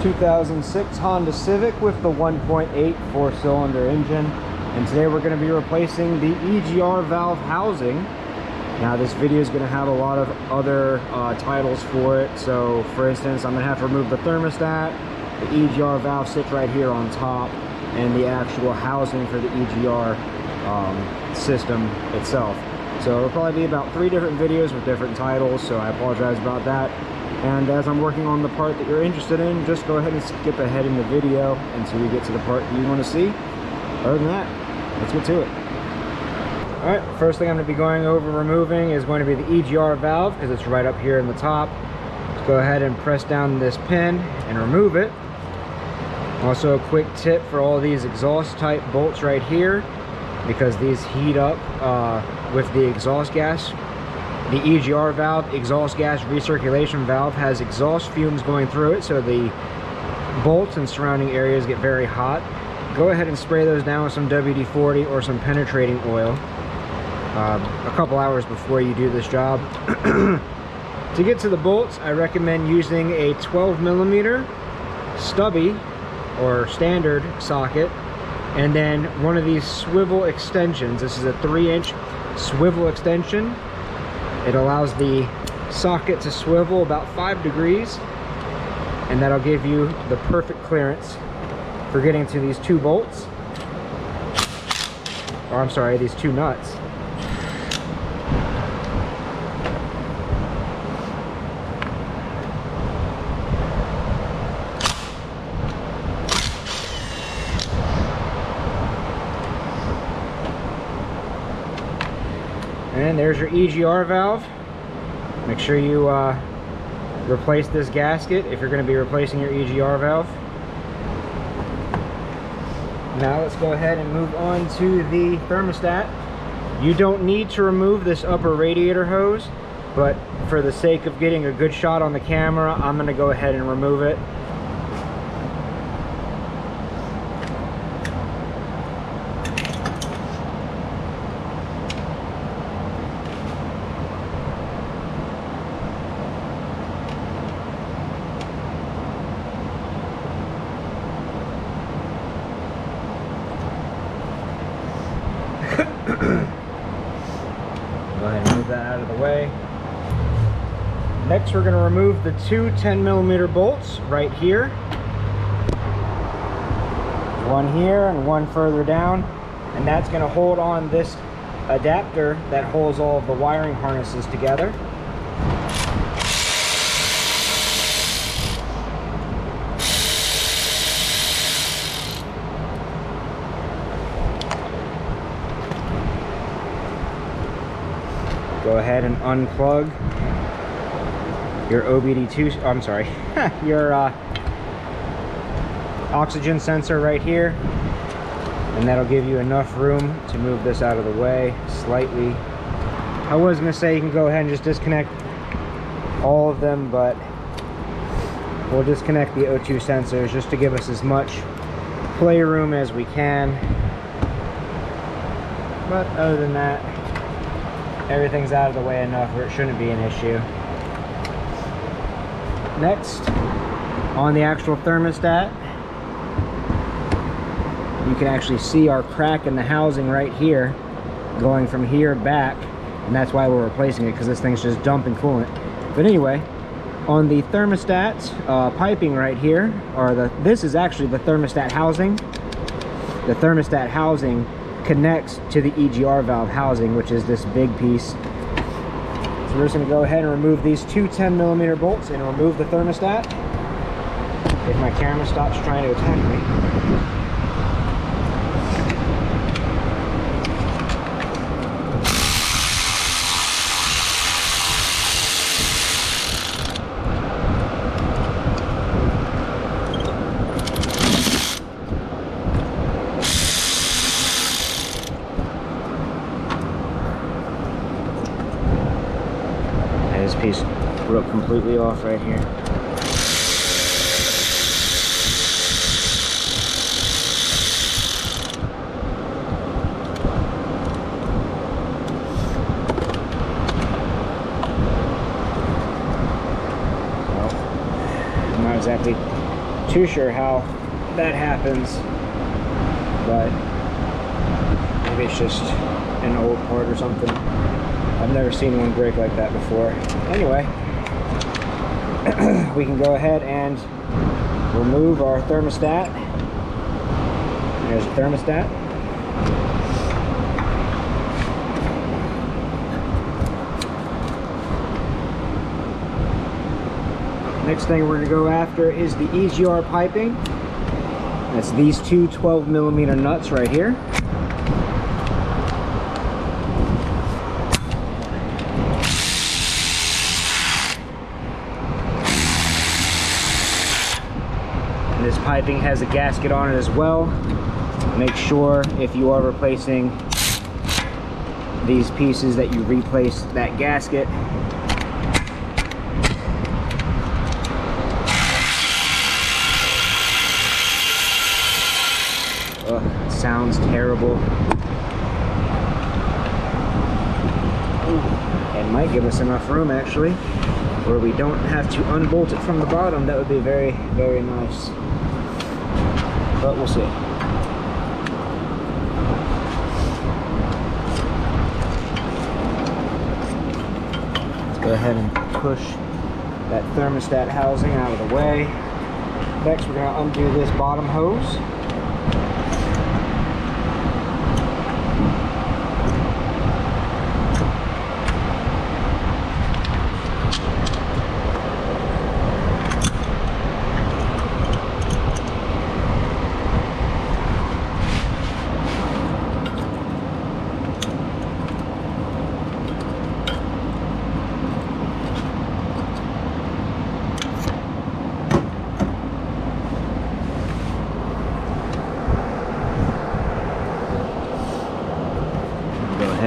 2006 Honda Civic with the 1.8 four-cylinder engine. And today we're going to be replacing the EGR valve housing. Now this video is going to have a lot of other titles for it. So for instance, I'm going to have to remove the thermostat. The EGR valve sits right here on top, and the actual housing for the EGR system itself. So it'll probably be about 3 different videos with different titles, so I apologize about that. And as I'm working on the part that you're interested in, just go ahead and skip ahead in the video until we get to the part you want to see. Other than that, let's get to it. Alright, first thing I'm going to be going over removing is going to be the EGR valve, because it's right up here in the top. Let's go ahead and press down this pin and remove it. Also a quick tip for all these exhaust type bolts right here, because these heat up with the exhaust gas. The EGR valve, exhaust gas recirculation valve, has exhaust fumes going through it, so the bolts and surrounding areas get very hot. Go ahead and spray those down with some WD-40 or some penetrating oil a couple hours before you do this job. To get to the bolts, I recommend using a 12mm stubby or standard socket, and then one of these swivel extensions. This is a 3-inch swivel extension. It allows the socket to swivel about 5 degrees, and that'll give you the perfect clearance for getting to these 2 bolts, or I'm sorry, these 2 nuts. And there's your EGR valve. Make sure you replace this gasket if you're going to be replacing your EGR valve. Now let's go ahead and move on to the thermostat. You don't need to remove this upper radiator hose, but for the sake of getting a good shot on the camera, I'm going to go ahead and remove it. Go ahead and move that out of the way. Next, we're going to remove the 2 10mm bolts right here. One here and one further down. And that's going to hold on this adapter that holds all of the wiring harnesses together. Go ahead and unplug your OBD2, I'm sorry, your oxygen sensor right here, and that'll give you enough room to move this out of the way slightly. I was going to say you can go ahead and just disconnect all of them, but we'll disconnect the O2 sensors just to give us as much playroom as we can. But other than that, everything's out of the way enough where it shouldn't be an issue. Next, on the actual thermostat, you can actually see our crack in the housing right here, going from here back, and that's why we're replacing it, because this thing's just dumping coolant. But anyway, on the thermostat piping right here, or this is actually the thermostat housing. The thermostat housing connects to the EGR valve housing, which is this big piece. So we're just going to go ahead and remove these 2 10mm bolts and remove the thermostat. If my camera stops trying to attack me. This piece broke completely off right here. Well, not exactly too sure how that happens, but maybe it's just an old part or something. I've never seen one break like that before. Anyway, we can go ahead and remove our thermostat. There's a thermostat. Next thing we're going to go after is the EGR piping. That's these two 12mm nuts right here. And this piping has a gasket on it as well. Make sure if you are replacing these pieces that you replace that gasket. Ugh, it sounds terrible. Ooh, it might give us enough room actually, where we don't have to unbolt it from the bottom. That would be very, very nice. But we'll see. Let's go ahead and push that thermostat housing out of the way. Next, we're going to undo this bottom hose.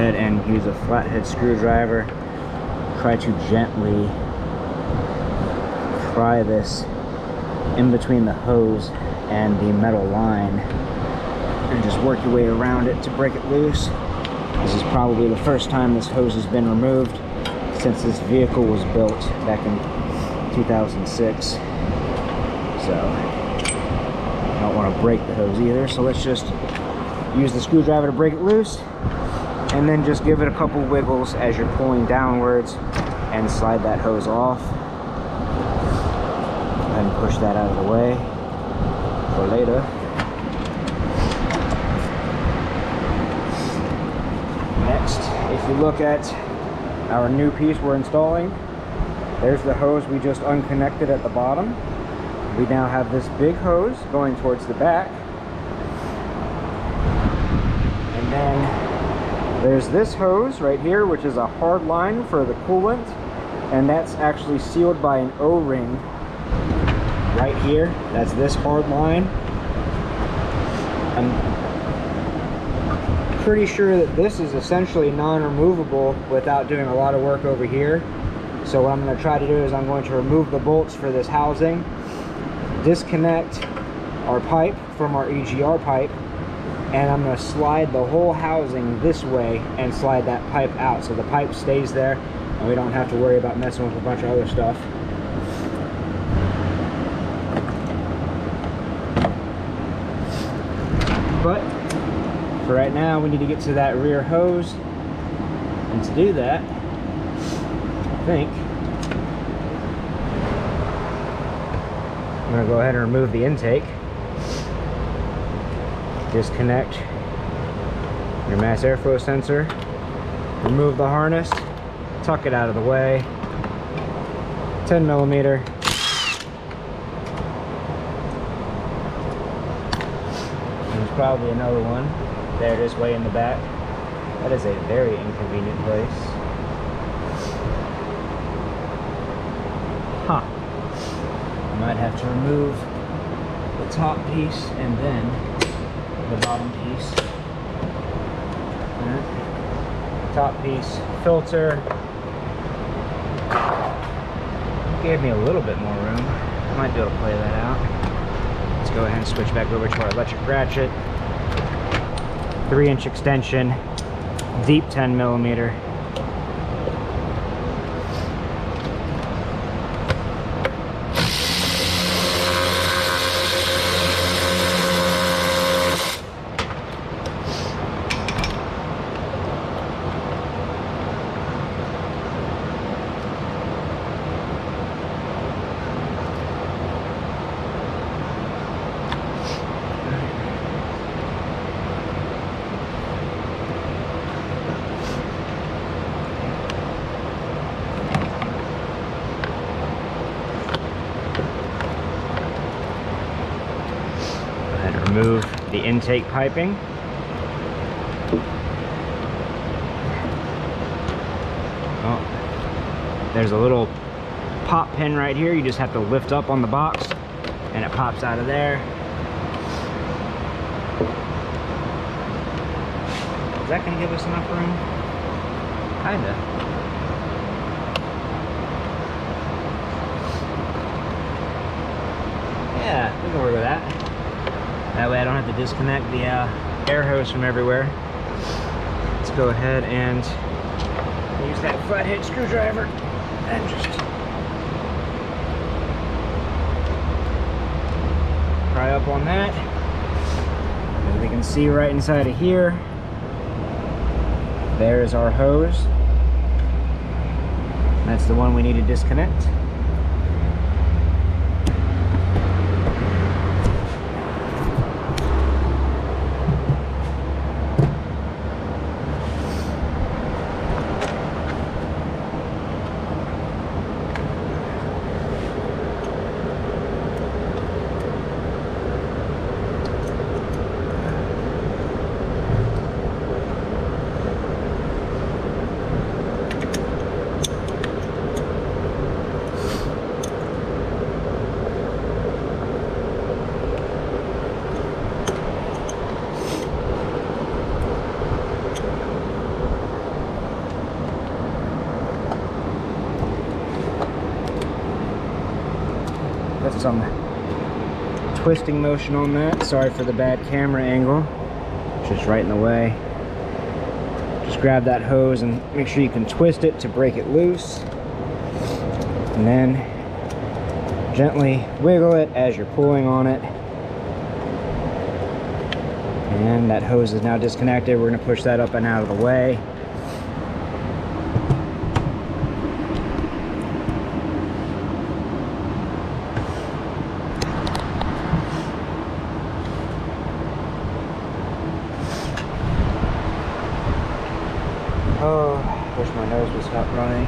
And use a flathead screwdriver. Try to gently pry this in between the hose and the metal line and just work your way around it to break it loose. This is probably the first time this hose has been removed since this vehicle was built back in 2006. So I don't want to break the hose either, so let's just use the screwdriver to break it loose. And then just give it a couple wiggles as you're pulling downwards and slide that hose off. And push that out of the way for later. Next, if you look at our new piece we're installing, there's the hose we just unconnected at the bottom. We now have this big hose going towards the back. And then there's this hose right here, which is a hard line for the coolant, and that's actually sealed by an O-ring right here. That's this hard line. I'm pretty sure that this is essentially non-removable without doing a lot of work over here. So what I'm going to try to do is I'm going to remove the bolts for this housing, disconnect our pipe from our EGR pipe, and I'm going to slide the whole housing this way and slide that pipe out so the pipe stays there and we don't have to worry about messing with a bunch of other stuff. But for right now we need to get to that rear hose, and to do that I think I'm going to go ahead and remove the intake. Disconnect your mass airflow sensor, remove the harness, tuck it out of the way, 10mm. There's probably another one. There it is, way in the back. That is a very inconvenient place. Huh. I might have to remove the top piece and then the bottom piece. Top piece, filter. Gave me a little bit more room. I might be able to play that out. Let's go ahead and switch back over to our electric ratchet. 3-inch extension, deep 10mm. remove the intake piping. Oh, there's a little pop pin right here. You just have to lift up on the box and it pops out of there. Is that going to give us enough room? Kinda. Yeah, we can work with that. That way I don't have to disconnect the air hose from everywhere. Let's go ahead and use that flathead screwdriver and just pry up on that. As we can see right inside of here, there's our hose. That's the one we need to disconnect. Put some twisting motion on that. Sorry for the bad camera angle. Just right in the way. Just grab that hose and make sure you can twist it to break it loose. And then gently wiggle it as you're pulling on it. And that hose is now disconnected. We're going to push that up and out of the way. Oh, wish my nose would stop running.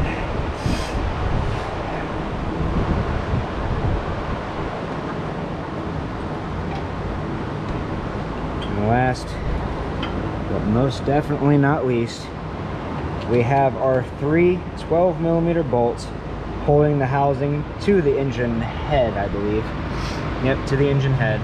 And last, but most definitely not least, we have our three 12mm bolts holding the housing to the engine head, I believe. Yep, to the engine head.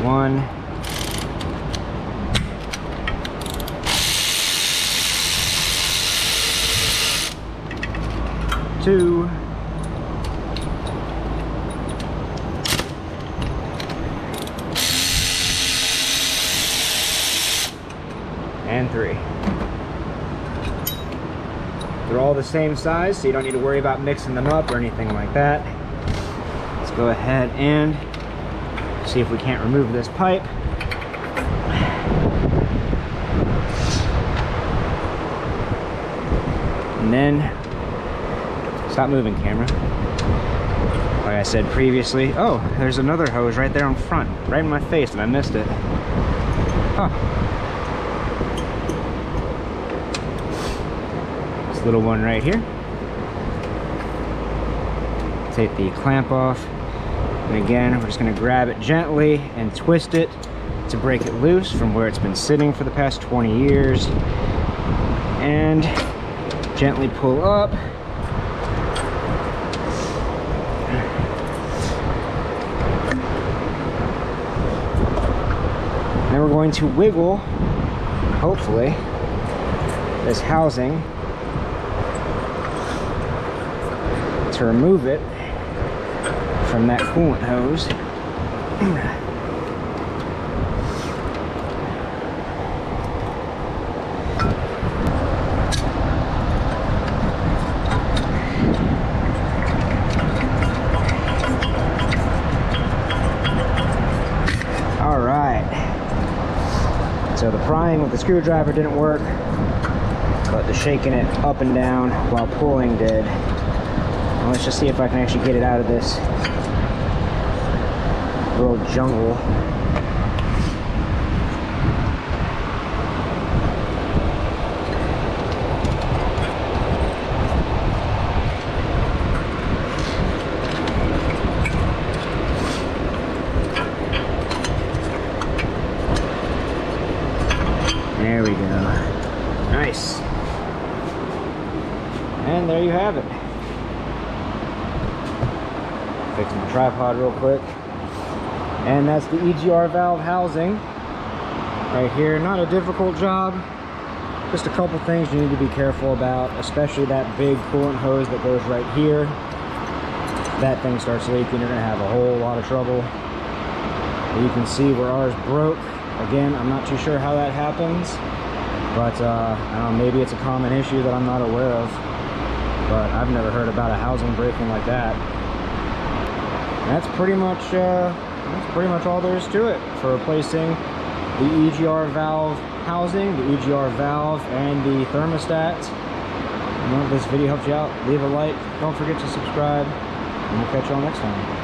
One, two, and three. They're all the same size, so you don't need to worry about mixing them up or anything like that. Let's go ahead and see if we can't remove this pipe. And then, stop moving, camera. Like I said previously, oh, there's another hose right there in front, right in my face, and I missed it. Oh. This little one right here. Take the clamp off. And again, we're just going to grab it gently and twist it to break it loose from where it's been sitting for the past 20 years. And gently pull up. Then we're going to wiggle, hopefully, this housing to remove it from that coolant hose. All right. So the prying with the screwdriver didn't work, but the shaking it up and down while pulling did. Well, let's just see if I can actually get it out of this little jungle. you go. Nice. And there you have it. Fix my tripod real quick. And that's the EGR valve housing right here. Not a difficult job. Just a couple things you need to be careful about, especially that big coolant hose that goes right here. If that thing starts leaking, you're gonna have a whole lot of trouble. You can see where ours broke. Again, I'm not too sure how that happens, but I don't know, maybe it's a common issue that I'm not aware of, but I've never heard about a housing breaking like that. And that's pretty much all there is to it for replacing the EGR valve housing, the EGR valve, and the thermostat. If this video helped you out, leave a like. Don't forget to subscribe, and we'll catch y'all next time.